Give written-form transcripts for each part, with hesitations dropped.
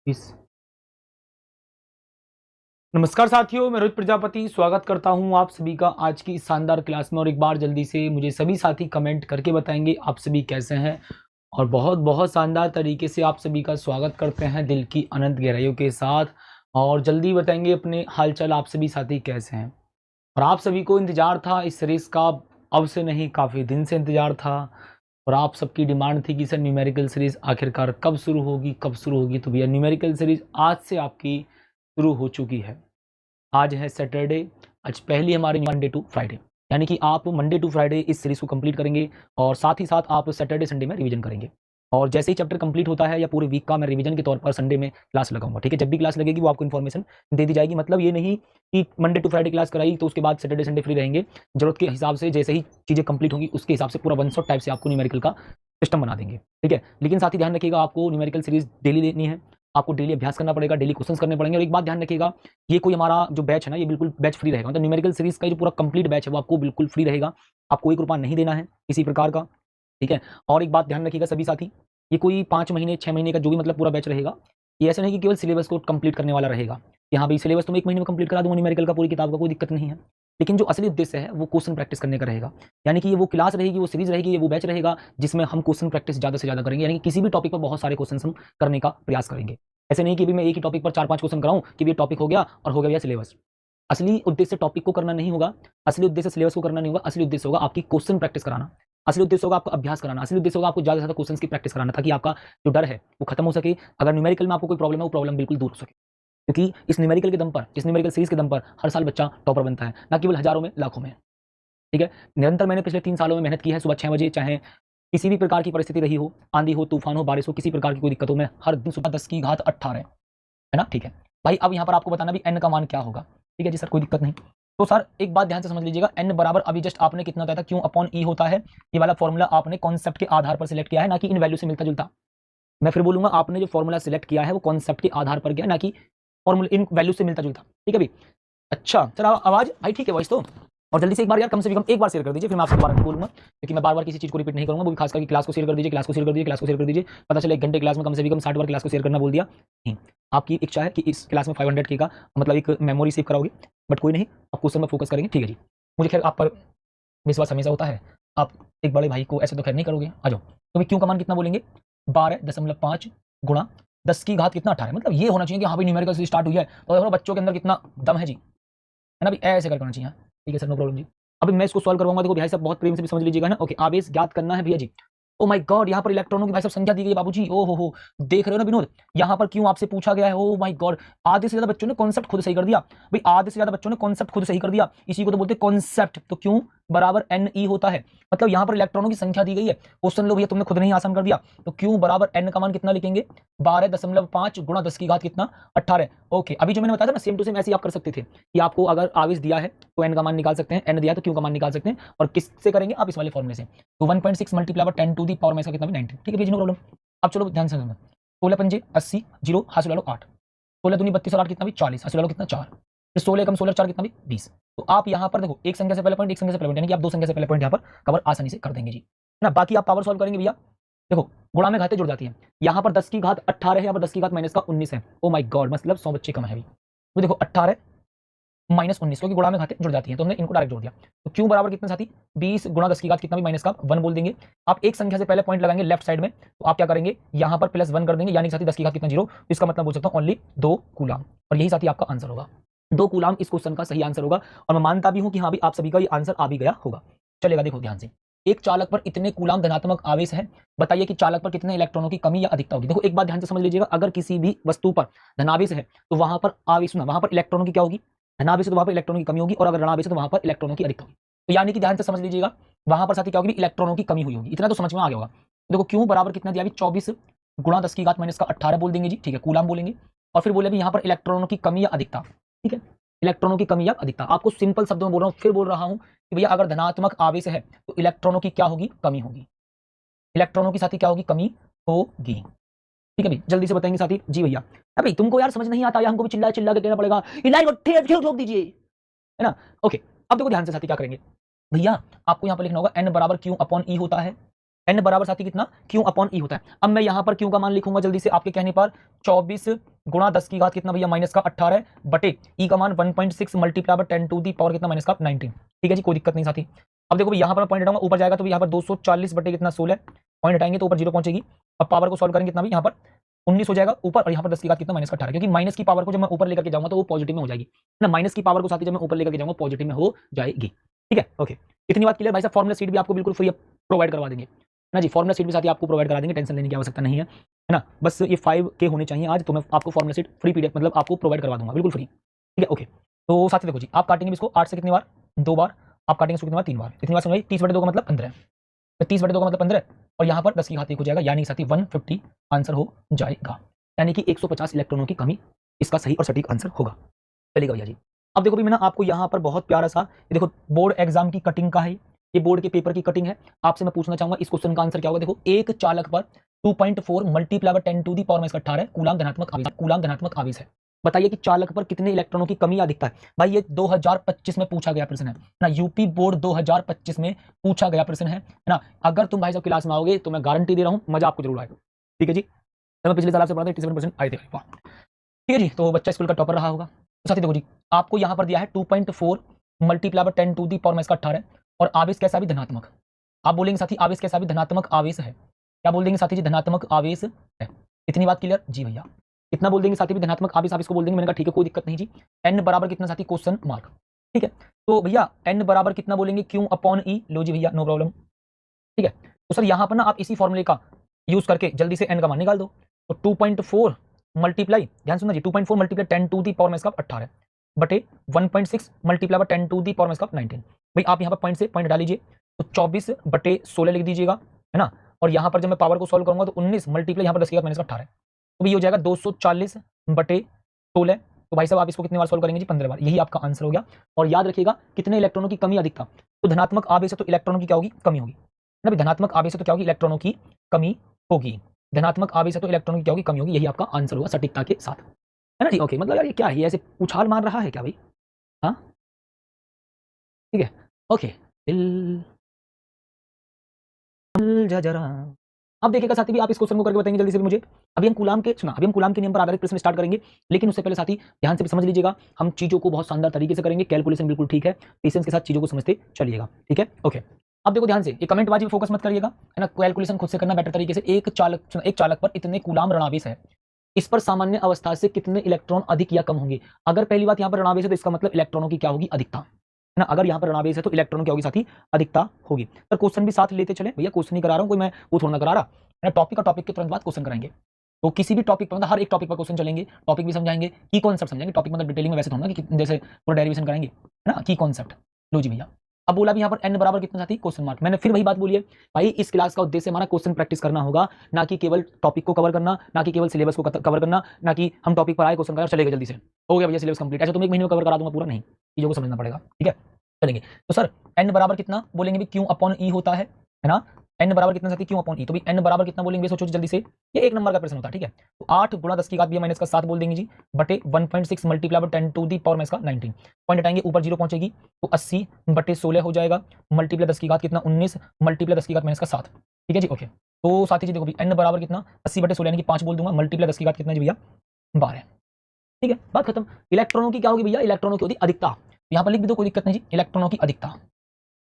इस नमस्कार साथियों, मैं रोहित प्रजापति स्वागत करता हूं आप सभी का आज की इस शानदार क्लास में। और एक बार जल्दी से मुझे सभी साथी कमेंट करके बताएंगे आप सभी कैसे हैं। और बहुत बहुत शानदार तरीके से आप सभी का स्वागत करते हैं दिल की अनंत गहराइयों के साथ। और जल्दी बताएंगे अपने हालचाल आप सभी साथी कैसे हैं। और आप सभी को इंतजार था इस सीरीज का, अब से नहीं काफ़ी दिन से इंतजार था। और आप सबकी डिमांड थी कि सर न्यूमेरिकल सीरीज आखिरकार कब शुरू होगी कब शुरू होगी। तो भैया न्यूमेरिकल सीरीज आज से आपकी शुरू हो चुकी है। आज है सैटरडे, आज पहली हमारी मंडे टू फ्राइडे, यानी कि आप मंडे टू फ्राइडे इस सीरीज को कंप्लीट करेंगे और साथ ही साथ आप सैटरडे संडे में रिवीजन करेंगे। और जैसे ही चैप्टर कंप्लीट होता है या पूरे वीक का मैं रिवीजन के तौर पर संडे में क्लास लगाऊंगा। ठीक है, जब भी क्लास लगेगी वो आपको इन्फॉर्मेशन दे दी जाएगी। मतलब ये नहीं कि मंडे टू फ्राइडे क्लास कराई तो उसके बाद सैटरडे संडे फ्री रहेंगे। जरूरत के हिसाब से जैसे ही चीज़ें कंप्लीट होंगी उसके हिसाब से पूरा वन शॉट टाइप से आपको न्यूमेरिकल का सिस्टम बना देंगे। ठीक है, लेकिन साथ ही ध्यान रखिएगा आपको न्यूमेरिकल सीरीज डेली लेनी है, आपको डेली अभ्यास करना पड़ेगा, डेली क्वेश्चंस करने पड़ेंगे। और एक बात ध्यान रखिएगा, ये कोई हमारा जो बैच है ना, ये बिल्कुल बैच फ्री रहेगा। मतलब न्यूमेरिकल सीरीज का जो पूरा कंप्लीट बैच है वो आपको बिल्कुल फ्री रहेगा, आपको 1 रुपया नहीं देना है किसी प्रकार का। ठीक है, और एक बात ध्यान रखिएगा सभी साथी, ये कोई 5 महीने 6 महीने का जो भी मतलब पूरा बैच रहेगा, ये ऐसा नहीं कि केवल सिलेबस को कंप्लीट करने वाला रहेगा कि हाँ भाई सिलेबस तो मैं 1 महीने में कंप्लीट करा दूंगा न्यूमेरिकल का पूरी किताब का, कोई दिक्कत नहीं है। लेकिन जो असली उद्देश्य है वो क्वेश्चन प्रैक्टिस करने का रहेगा। यानी कि ये वो क्लास रहेगी, वो सीरीज रहेगी, ये वो बैच रहेगा जिसमें हम क्वेश्चन प्रैक्टिस ज़्यादा से ज़्यादा करेंगे। यानी कि किसी भी टॉपिक पर बहुत सारे क्वेश्चन हम करने का प्रयास करेंगे। ऐसे नहीं कि भी मैं एक ही टॉपिक पर 4-5 क्वेश्चन कराऊं कि ये टॉपिक हो गया और हो गया सिलेबस। असली उद्देश्य टॉपिक को करना नहीं होगा, असली उद्देश्य सिलेबस को करना नहीं होगा, असली उद्देश्य होगा आपकी क्वेश्चन प्रैक्टिस कराना, असली उद्देश्य होगा आपका अभ्यास कराना, असली उद्देश्य होगा आपको ज़्यादा से ज़्यादा क्वेश्चन की प्रैक्टिस कराना, ताकि आपका जो डर है वो खत्म हो सके। अगर न्यूमेरिकल में आपको कोई प्रॉब्लम है वो प्रॉब्लम बिल्कुल दूर हो सके। क्योंकि इस न्यूमेरिकल के दम पर, इस न्यूमेरिकल सीरीज के दम पर हर साल बच्चा टॉपर बनता है, ना केवल हजारों में लाखों में। ठीक है, निरंतर मैंने पिछले 3 सालों में मेहनत की है। सुबह 6 बजे, चाहे किसी भी प्रकार की परिस्थिति रही हो, आंधी हो, तूफान हो, बारिश हो, किसी प्रकार की कोई दिक्कत हो, मैं हर दिन सुबह 10 की घात 18 है ना। ठीक है भाई, अब यहाँ पर आपको बताना भी n का मान क्या होगा। ठीक है जी सर, कोई दिक्कत नहीं। तो सर एक बात ध्यान से समझ लीजिएगा, n बराबर अभी जस्ट आपने कितना बताया था, क्यों अपॉन ई होता है। ये वाला फॉर्मूला आपने कॉन्सेप्ट के आधार पर सिलेक्ट किया है, ना कि इन वैल्यू से मिलता जुलता। मैं फिर बोलूंगा, आपने जो फॉर्मूला सिलेक्ट किया है वो कॉन्सेप्ट के आधार पर किया, ना कि फॉर्मूला इन वैल्यू से मिलता जुलता। ठीक है भाई, अच्छा सर आवाज भाई ठीक है वॉइस तो। और जल्दी से एक बार यार कम से कम एक बार शेयर कर दीजिए, फिर मैं आपसे दोबारा बोलूंगा, क्योंकि मैं बार बार किसी चीज को रिपीट नहीं करूंगा। वो भी खास करके क्लास को शेयर कर दीजिए, क्लास को शेयर कर दीजिए, क्लास को शेयर कर दीजिए। पता चले 1 घंटे क्लास में कम से कम 60 बार क्लास को शेयर करना बोल दिया। नहीं, आपकी इच्छा है कि इस क्लास में 500 के का मतलब एक मेमोरी सेव कराओगे, बट कोई नहीं, आप क्वेश्चन में फोकस करेंगे। ठीक है जी, मुझे खैर आप पर विश्वास हमेशा होता है, आप एक बड़े भाई को ऐसे तो खैर नहीं करोगे। आ जाओ, तो क्यों का मान कितना बोलेंगे, 12.5 गुणा 10 की घात कितना 18। मतलब ये होना चाहिए कि हाँ भाई न्यूमेरिकल से स्टार्ट हुई है तो बच्चों के अंदर कितना दम है जी, है ना भाई, ऐसे करना चाहिए। ठीक है सर, नो प्रॉब्लम जी। अभी मैं इसको सॉल्व करवाऊंगा, देखो भाई साहब बहुत प्रेम से भी समझ लीजिएगा ना। ओके, आवेश ज्ञात करना है भैया जी। ओ माय गॉड, यहाँ पर इलेक्ट्रॉनों की भाई साहब संख्या दी गई है बाबूजी। ओ हो, देख रहे हो ना विनोद, यहाँ पर क्यों आपसे पूछा गया है। ओ माय गॉड, आधे से ज्यादा बच्चों ने कॉन्सेप्ट खुद सही कर दिया भाई, आधे से ज्यादा बच्चों ने कॉन्सेप्ट खुद सही कर दिया। इसी को तो बोलते हैं कॉन्सेप्ट। तो क्यों बराबर एन ई होता है, मतलब यहाँ पर इलेक्ट्रॉनों की संख्या दी गई है। क्वेश्चन लो भैया, तुमने खुद नहीं आसान कर दिया। तो क्यों बराबर एन का मान कितना लिखेंगे, 12.5 गुणा 10 की घात कितना 18। ओके, अभी जो मैंने बताया था ना, सेम टू सेम ऐसे ही आप कर सकते थे कि आपको अगर आवेश दिया है तो एन का मान निकाल सकते हैं, एन दिया तो क्यू का मान निकाल सकते हैं। और किससे करेंगे आप, इस वाले फॉर्मूले से। तो 1.6 मल्टीप्लाई 10 टू दी पावर में इसका कितना भी 19। ठीक है, नो प्रॉब्लम। अब चलो ध्यान से समझना, 16 पंजे 80, जीरो हासिल लो 8, 16 दूनी 32 और 8 कितना भी 40, हासिल लो कितना 4, फिर 16 कम 16 4 कितना भी 20। तो आप यहाँ पर देखो, एक संख्या से पहले पॉइंट, एक संख्या से पहले पॉइंट, यानी कि आप 2 संख्या से पहले पॉइंट यहाँ पर कवर आसानी से कर देंगे जी, है ना। बाकी आप पावर सॉल्व करेंगे भैया, देखो गुणा में घातें जुड़ जाती हैं। यहाँ पर 10 की घात 18 है, यहाँ पर 10 की घात माइनस का 19 है। ओ माय गॉड, मतलब 100 बच्चे कम है अभी। तो देखो 18 माइनस 19, क्योंकि गुणा में घातें जुड़ जाती हैं तो हमने इनको डायरेक्ट जोड़ दिया। तो क्यों बराबर कितना साथी, 20 गुणा 10 की घात कितना भी माइनस का 1 बोल देंगे। आप एक संख्या से पहले पॉइंट लगाएंगे लेफ्ट साइड में, तो आप क्या करेंगे, यहाँ पर प्लस 1 कर देंगे, यानी साथी 10 की घात कितना 0। इसका मतलब बोल सकता हूँ ओनली 2 कूलाम। और यही साथी आपका आंसर होगा, 2 कूलाम इस क्वेश्चन का सही आंसर होगा। और मैं मानता भी हूं कि हाँ भी आप सभी का ये आंसर आ भी गया होगा। चलेगा, देखो ध्यान से, एक चालक पर इतने कूलाम धनात्मक आवेश है, बताइए कि चालक पर कितने इलेक्ट्रॉनों की कमी या अधिकता होगी। देखो एक बात ध्यान से समझ लीजिएगा, अगर किसी भी वस्तु पर धनावेश है तो वहां पर आवेश ना, वहां पर इलेक्ट्रॉनों की क्या होगी, धनावेश है तो वहां पर इलेक्ट्रॉनों की कमी होगी, और अगर ऋणावेश है तो वहां पर इलेक्ट्रॉनों की अधिकता होगी। तो यानी कि ध्यान से समझ लीजिएगा, वहां पर साथी क्या होगी, इलेक्ट्रॉनों की कमी हुई होगी। इतना तो समझ में आ गया होगा। देखो क्यों बराबर कितना दिया, 24 गुणा 10 की घात माइनस का 18 बोल देंगे जी। ठीक है, कूलाम बोलेंगे। और फिर बोले भी यहाँ पर इलेक्ट्रॉनों की कमी या अधिकता। ठीक है, इलेक्ट्रॉनों की कमी या अधिकता, आपको सिंपल शब्दों में बोल रहा हूं, फिर बोल रहा हूं कि भैया अगर धनात्मक आवेश है तो इलेक्ट्रॉनों की क्या होगी, कमी होगी। इलेक्ट्रॉनों की साथी क्या होगी, कमी होगी। ठीक है भाई, जल्दी से बताएंगे साथी जी भैया। अरे तुमको यार समझ नहीं आता या हमको भी चिल्ला चिल्ला के कहना पड़ेगा, ठोक दीजिए, है ना। ओके, अब देखो ध्यान से साथी क्या करेंगे भैया, आपको यहाँ पर लिखना होगा एन बराबर क्यू अपॉन ई होता है। n बराबर साथी कितना q अपॉन e होता है। अब मैं यहाँ पर q का मान लिखूंगा जल्दी से आपके कहने पर 24 गुणा 10 की घात कितना भैया माइनस का 18 बटे e का मान 1.6 multiply by 10 to the power कितना माइनस का 19। ठीक है जी, कोई दिक्कत नहीं साथी। अब देखो यहाँ पर मैं पॉइंट हटाऊंगा, ऊपर जाएगा तो यहाँ पर 240 बटे कितना 16 पॉइंट हटाएंगे तो ऊपर 0 पहुंचेगी। अब पावर को सॉल्व करेंगे कितना भी यहाँ पर 19 हो जाएगा ऊपर, और यहाँ पर 10 की घात कितना माइनस का 18, क्योंकि माइनस की पावर को जब मैं ऊपर लेकर के जाऊंगा तो वो पॉजिटिव में हो जाएगी ना, माइनस की पावर को साथ ही जब मैं ऊपर लेकर के जाऊंगा पॉजिटिव में हो जाएगी। ठीक है, ओके, इतनी बात क्लियर भाई साहब। फॉर्मुला शीट भी आपको बिल्कुल फ्री प्रोवाइड करवा देंगे ना जी, फॉर्मुला शीट भी साथ ही आपको प्रोवाइड करा देंगे, टेंशन लेने की आवश्यकता नहीं है ना। बस ये 5K होने चाहिए आज, तो मैं आपको फॉर्मुला शीट फ्री पीडीएफ मतलब आपको प्रोवाइड करवा दूंगा बिल्कुल फ्री। ठीक है, ओके। तो साथी देखो जी, आप काटेंगे इसको 8 से कितनी बार 2 बार, आप काटेंगे इसको कितनी बार 3 बार, इतनी बार समझ 30/2 का मतलब 15, 30/2 का मतलब 15, और यहाँ पर 10 की घात 1 हो जाएगा, यानी साथी 150 आंसर हो जाएगा, यानी कि 150 इलेक्ट्रॉनों की कमी इसका सही और सटीक आंसर होगा। चलिएगा भैया जी। अब देखो भी मैंने आपको यहाँ पर बहुत प्यारा सा, ये देखो बोर्ड एग्जाम की कटिंग का है, ये बोर्ड के पेपर की कटिंग है। आपसे मैं पूछना चाहूंगा इस क्वेश्चन का आंसर क्या होगा। देखो, एक चालक पर 2.4 multiply by 10 to the power minus 18 coulomb धनात्मक आवेश है। बताइए कि चालक पर कितने इलेक्ट्रॉनों की कमी या अधिकता है। भाई ये 2025 में पूछा गया प्रश्न है ना, यूपी बोर्ड 2025 में पूछा गया प्रश्न है ना। अगर तुम भाई साहब क्लास में आओगे तो मैं गारंटी दे रहा हूँ मजा आपको जरूर आएगा। ठीक है जी, तो मैं पिछले साल आपसे पढ़ा था 87% आए थे। ठीक है जी, तो बच्चा स्कूल का टॉपर रहा होगा। तो साथी देखो जी, आपको यहाँ पर दिया है 2.4 multiply by 10 to the power minus 18 और आवेश कैसा भी धनात्मक। आप बोलेंगे साथी आवेश कैसा भी धनात्मक आवेश है, क्या बोल देंगे साथी जी, धनात्मक आवेश है। इतनी बात क्लियर जी भैया, कितना बोल देंगे साथी भी धनात्मक आवेश आप इसको बोल देंगे। मैंने कहा ठीक है कोई दिक्कत नहीं जी। n बराबर कितना साथी, क्वेश्चन मार्क। ठीक है, तो भैया n बराबर कितना बोलेंगे, q अपॉन e। लो जी भैया, नो प्रॉब्लम। ठीक है, तो सर यहाँ पर ना आप इसी फॉर्मूले का यूज करके जल्दी से n का मान निकाल दो। तो 2.4 मल्टीप्लाई, ध्यान सुनना जी, 2.4 multiply 10 to the power minus 18 बटे 1.6 multiply by 10 to the power minus 19। भाई आप यहाँ पर पॉइंट से पॉइंट डाल लीजिए, तो 24 बटे 16 लिख दीजिएगा, है ना। और यहाँ पर जब मैं पावर को सॉल्व करूंगा तो 19 मल्टीप्लाई यहाँ पर 10 की घात माइनस 18, तो भी हो जाएगा 240 बटे 16। तो भाई साहब आप इसको कितने बार सॉल्व करेंगे जी, 15 बार, यही आपका आंसर हो गया। और याद रखिएगा कितने इलेक्ट्रॉनों की कमी अधिकता, तो धनात्मक आवेश है तो इलेक्ट्रॉनों की क्या होगी, कमी होगी ना। धनात्मक आवेश है तो क्या होगी, इलेक्ट्रॉनों की कमी होगी। धनात्मक आवेश है तो इलेक्ट्रॉनों की क्या होगी, कमी होगी, यही आपका आंसर होगा सटीकता के साथ, है ना जी। ओके, मतलब यार ये क्या है, ऐसे उछाल मार रहा है क्या भाई, हाँ ठीक है, ओके। दिल जा जरा, अब देखिएगा साथी भी आप इस क्वेश्चन को करके बताएंगे जल्दी से भी मुझे। अभी हम कूलाम के नियम पर आधारित प्रश्न स्टार्ट करेंगे, लेकिन उससे पहले साथी ध्यान से भी समझ लीजिएगा, हम चीजों को बहुत शानदार तरीके से करेंगे, कैलकुलेशन बिल्कुल ठीक है, पेशेंस के साथ चीजों को समझते चलिएगा। ठीक है, ओके। अब देखो ध्यान से, ये कमेंट बाजी में फोकस मत करिएगा, है ना, कैलकुलेशन खुद से करना बेटर तरीके से। एक चालक पर इतने कूलाम ऋणावेश है, इस पर सामान्य अवस्था से कितने इलेक्ट्रॉन अधिक या कम होंगे। अगर पहली बात यहाँ पर ऋणावेश है तो इसका मतलब इलेक्ट्रॉनों की क्या होगी, अधिकता, है ना। अगर यहाँ पर ऋणावेश है तो इलेक्ट्रॉन क्या होगी साथी, अधिकता होगी। पर क्वेश्चन भी साथ लेते चले भैया, क्वेश्चन नहीं करा रहा हूँ कोई मैं, वो थोड़ा ना करा रहा है ना। टॉपिक के तुरंत बाद क्वेश्चन कराएंगे, तो किसी भी टॉपिक पर मतलब हर एक टॉपिक पर क्वेश्चन चलेंगे, टॉपिक भी समझाएंगे, की कॉन्सेप्ट समझाएंगे। टॉपिक मतलब डिटेलिंग में वैसे थोड़ा ना कि जैसे पूरा डेरिवेशन कराएंगे, है ना, की कॉन्सेप्ट। लो जी भैया, अब बोला भी यहाँ पर n बराबर कितना साथी, क्वेश्चन मार्क। मैंने फिर वही बात बोली है भाई, इस क्लास का उद्देश्य हमारा क्वेश्चन प्रैक्टिस करना होगा, ना कि केवल टॉपिक को कवर करना, ना कि केवल सिलेबस को कवर करना, ना कि हम टॉपिक पर आए क्वेश्चन करा चलेगा जल्दी से हो गया भैया सिलेबस कंप्लीट। ऐसा तुम एक महीने में कवर करा दूंगा पूरा, नहीं, चीजों को समझना पड़ेगा। ठीक है, चलेंगे। तो सर n बराबर कितना बोलेंगे भी, q अपॉन e होता है ना। n बराबर कितना साथी, q अपॉन e, तो भी n बराबर कितना बोलेंगे, सोचो जल्दी से, ये एक नंबर का प्रश्न होता है। ठीक है, तो 8 गुणा 10 की घात भी माइनस का 7 बोल देंगे जी, बटे 1.6 multiply by 10 to the power minus का 19, पॉइंट हटाएंगे ऊपर 0 पहुंचेगी, तो 80 बटे 16 हो जाएगा, मल्टीप्लाई 10 की घात कितना 19 मल्टीप्लाई 10 की घात माइनस का 7। ठीक है जी, ओके। तो साथी जी देखो भी n बराबर कितना 80 बटे 16 यानी कि 5 बोल दूंगा, मल्टीप्लाई 10 की घात कितना जी भैया 12। ठीक है, बात खत्म। इलेक्ट्रॉनों की क्या होगी भैया, इलेक्ट्रॉनों की होती अधिकता, यहाँ पर लिख भी दो कोई दिक्कत नहीं जी, इलेक्ट्रॉनों की अधिकता,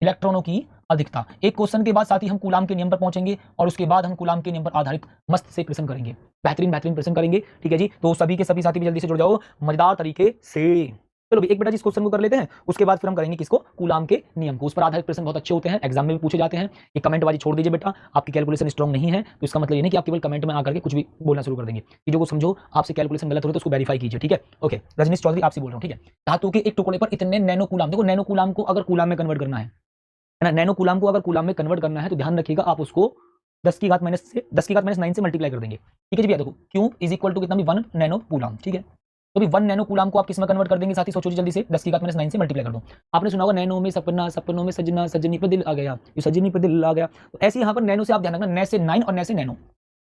इलेक्ट्रॉनों की अधिकता। एक क्वेश्चन के बाद साथ ही हम कूलाम के नियम पर पहुंचेंगे, और उसके बाद हम कूलाम के नियम पर आधारित मस्त से प्रश्न करेंगे, बेहतरीन प्रश्न करेंगे। ठीक है जी, तो सभी के सभी साथी भी जल्दी से जुड़ जाओ मजेदार तरीके से। चलो एक बेटा जी इस क्वेश्चन को कर लेते हैं, उसके बाद फिर हम करेंगे किसको, कूलाम के नियम को। उस पर आधारित प्रश्न बहुत अच्छे होते हैं, एग्जाम में भी पूछे जाते हैं। ये कमेंट बाजी छोड़ दीजिए बेटा, आपकी कैलकुलेशन स्ट्रॉन्ग नहीं है तो इसका मतलब ये नहीं कि आप केवल कमेंट में आकर के कुछ भी बोलना शुरू कर देंगे। चीजों को समझो, आपसे कैलकुलेशन गलत हो तो उसको वेरीफाई कीजिए। ठीक है, ओके। रजनीश चौधरी आपसे बोल रहा हूँ, ठीक है। धातु के एक टुकड़े पर इतने नैनो कूलाम, देखो नैनो कूलाम को अगर कूलाम में कन्वर्ट करना है ना, नैनो कूलाम को अगर कूलाम में कन्वर्ट करना है तो ध्यान रखिएगा आप उसको 10 की घात माइनस 9 से मल्टीप्लाई कर देंगे। ठीक है जी भैया, देखो क्यू इज इक्वल टू कितना भी 1 नैनो कूलाम। ठीक है, तो भी 1 नैनो कूलाम को आप किस में कन्वर्ट कर देंगे साथी, सोचो जल्दी से, 10 की घात माइनस 9 से मल्टीप्लाई कर दो। आपने सुना होगा नैनो में सपना, सपनों में सजना, सजनी पर दिल आ गया, ये सजनी पर दिल आ गया। तो ऐसे यहाँ पर नैनो से आप ध्यान रखना, नै से 9 और नै से नैनो,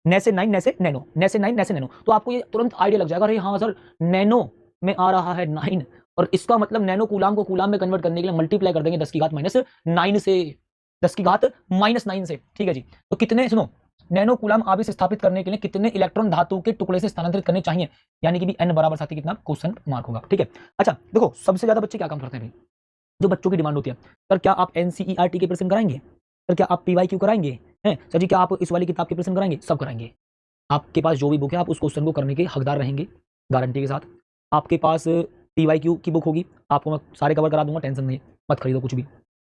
नै से 9 नै से नैनो, नै से 9 नै से नैनो, तो आपको ये तुरंत आइडिया लग जाएगा, अरे हाँ सर नैनो में आ रहा है 9, और इसका मतलब नैनो कूलाम को कूलाम में कन्वर्ट करने के लिए मल्टीप्लाई कर देंगे 10 की घात माइनस 9 से। 10⁻⁹ से, ठीक है जी। तो कितने, सुनो, नैनो कूलम आवेश स्थापित करने के लिए कितने इलेक्ट्रॉन धातु के टुकड़े से स्थानांतरित करने चाहिए, यानी कि भी n बराबर साथी कितना, क्वेश्चन मार्क होगा, ठीक है। अच्छा देखो, सबसे ज्यादा बच्चे क्या काम करते हैं भाई, जो बच्चों की डिमांड होती है, सर क्या आप एनसीईआरटी के प्रश्न कराएंगे, सर क्या आप पीवाईक्यू कराएंगे, हैं सर जी, क्या आप इस वाली किताब के प्रश्न कराएंगे, सब कराएंगे। आपके पास जो भी बुक है आप उस क्वेश्चन को करने के हकदार रहेंगे, गारंटी के साथ। आपके पास पीवाईक्यू की बुक होगी, आपको मैं सारे कवर करा दूंगा, टेंशन नहीं, मत खरीदो कुछ भी।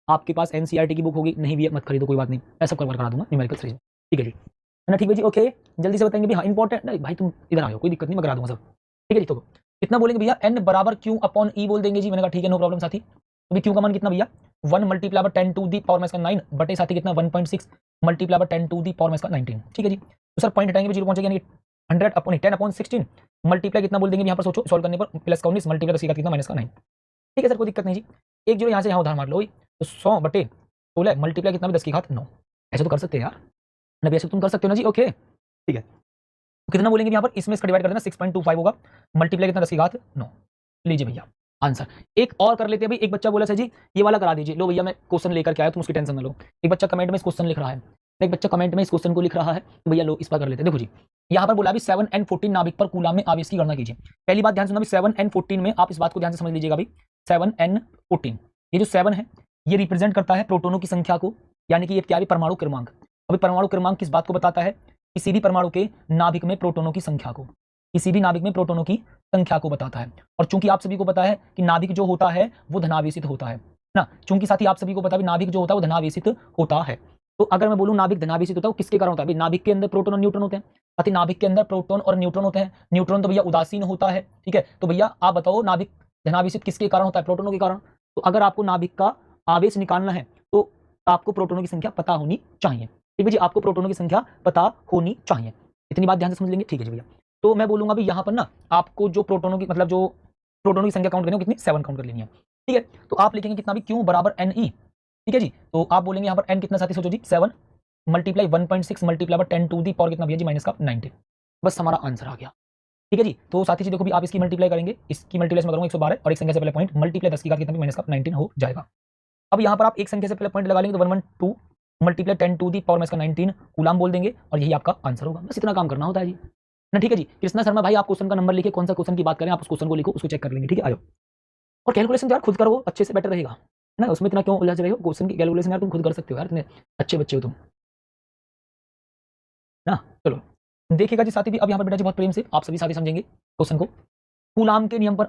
आपके पास एनसीईआरटी की बुक होगी, नहीं भी है मत खरीदो, कोई बात नहीं, मैं सब कवर करा दूंगा न्यूमेरिकल सीरीज में, ठीक है जी, है ना, ठीक है जी, ओके। जल्दी से बताएंगे भी, हाँ इंपॉर्टेंट नहीं भाई, तुम इधर आओ, कोई दिक्कत नहीं, मैं करा दूंगा सब, ठीक है जी। तो कितना बोलेंगे भैया, n बराबर q अपॉन e बोल देंगे जी, मैंने कहा ठीक है, नो प्रॉब्लम साथी। अभी q का मान कितना भैया, 1 multiply by 10 to the power minus का 9 बटे साथी कितना 1.6 multiply by 10 to the power minus का 19, ठीक है जी। तो सर पॉइंट हटाएंगे 0 पहुंचेगा, यानी 100 अपॉन 10 अपॉन 16 मल्टीप्लाई कितना बोल देंगे यहाँ पर, सोचो सॉल्व करने पर, प्लस का 19 मल्टीप्लाई का कितना माइनस का 9, ठीक है सर, कोई दिक्कत नहीं जी। एक जीरो यहाँ से यहाँ उधार मार लो, तो 100 बटे 16 मल्टीप्लाई कितना भी 10⁻9, ऐसे तो कर सकते हैं यार, ना ऐसे तुम कर सकते हो ना जी, ओके ठीक है। तो कितना बोलेंगे यहाँ पर, इसमें इसका डिवाइड कर देना, 6.25 होगा, मल्टीप्लाई कितना 10⁻9, लीजिए भैया आंसर। एक और कर लेते हैं भाई, एक बच्चा बोला सर जी ये वाला करा दीजिए, लो भैया मैं क्वेश्चन लेकर के आया, तुम उसकी टेंशन ना लो। एक बच्चा कमेंट में इस क्वेश्चन लिख रहा है, एक बच्चा कमेंट में इस क्वेश्चन को लिख रहा है, तो भैया लो इस पर कर लेते हैं। देखो जी, यहाँ पर बोला भी 7n14 नाभिक पर कूलम में आवेश की गणना कीजिए। पहली बात ध्यान सुनना भी, 7n14 में आप इस बात को ध्यान से समझ लीजिएगा भाई, 7n14 ये जो 7 है ये रिप्रेजेंट करता है प्रोटोनों की संख्या को, यानी कि ये क्या है, परमाणु क्रमांक। अभी परमाणु क्रमांक किस बात को बताता है, किसी भी परमाणु के नाभिक में प्रोटोनों की संख्या को, किसी भी नाभिक में प्रोटोनों की संख्या को बताता है। और चूंकि आप सभी को पता है कि नाभिक जो होता है वो धनावेशित होता है ना, चूंकि साथ ही आप सभी को पता है नाभिक जो होता है वो धनावेशित होता है। तो अगर मैं बोलूं नाभिक धनावेशित होता है, वो किसके कारण होता है, नाभिक के अंदर प्रोटोन और न्यूट्रॉन होते हैं, साथ ही नाभिक के अंदर प्रोटोन और न्यूट्रॉन होते हैं। न्यूट्रॉन तो भैया उदासीन होता है, ठीक है। तो भैया आप बताओ नाभिक धनावेशित किसके कारण होता है, प्रोटोनों के कारण। तो अगर आपको नाभिक का आवेश निकालना है तो आपको प्रोटोनों की संख्या पता होनी चाहिए, ठीक है जी, आपको प्रोटोनों की संख्या पता होनी चाहिए, इतनी बात ध्यान से समझ लेंगे, ठीक है जी भैया। तो मैं बोलूंगा भी यहाँ पर ना आपको जो प्रोटोनों की, मतलब जो प्रोटोनों की संख्या काउंट करनी है कितनी, 7 काउंट कर लेनी है, ठीक है। तो आप लिखेंगे कितना भी, क्यों बराबर एन ई, ठीक है जी। तो आप बोलेंगे यहाँ पर एन कितना साथी, सोचो जी 7 multiply 1.6 multiply 10 to the power कितना भैया जी माइनस का 19, बस हमारा आंसर आ गया, ठीक है जी। तो साथी जी देखो भी, आप इसकी मल्टीप्लाई करेंगे, इसकी मल्टीप्लाई में करूंगा 112 और एक संख्या से पहले पॉइंट मल्टीप्लाई 10 की घात कितना भी माइनस का 19 हो जाएगा। अब यहाँ पर आप एक संख्या से पहले पॉइंट लगा लेंगे तो 112 multiply 10 to the power minus का 19 कूलम बोल देंगे और यही आपका आंसर होगा, बस इतना काम करना होता है जी ना, ठीक है जी। कृष्णा शर्मा भाई आप क्वेश्चन का नंबर लिखे, कौन सा क्वेश्चन की बात करें आप उस क्वेश्चन को लिखो, उसको चेक कर लेंगे, ठीक है। आयो और कैलकुलेशन यार खुद करो, अच्छे से बेटर रहेगा ना, उसमें इतना क्यों उलझ रहे हो, क्वेश्चन की कैलकुलेशन यार तुम खुद कर सकते हो यार, इतने अच्छे बच्चे हो तुम ना। चलो देखिएगा जी साथी भी, अब यहाँ पर बेटा जी बहुत प्रेम से आप सभी साथी समझेंगे क्वेश्चन को। कूलम के नियम पर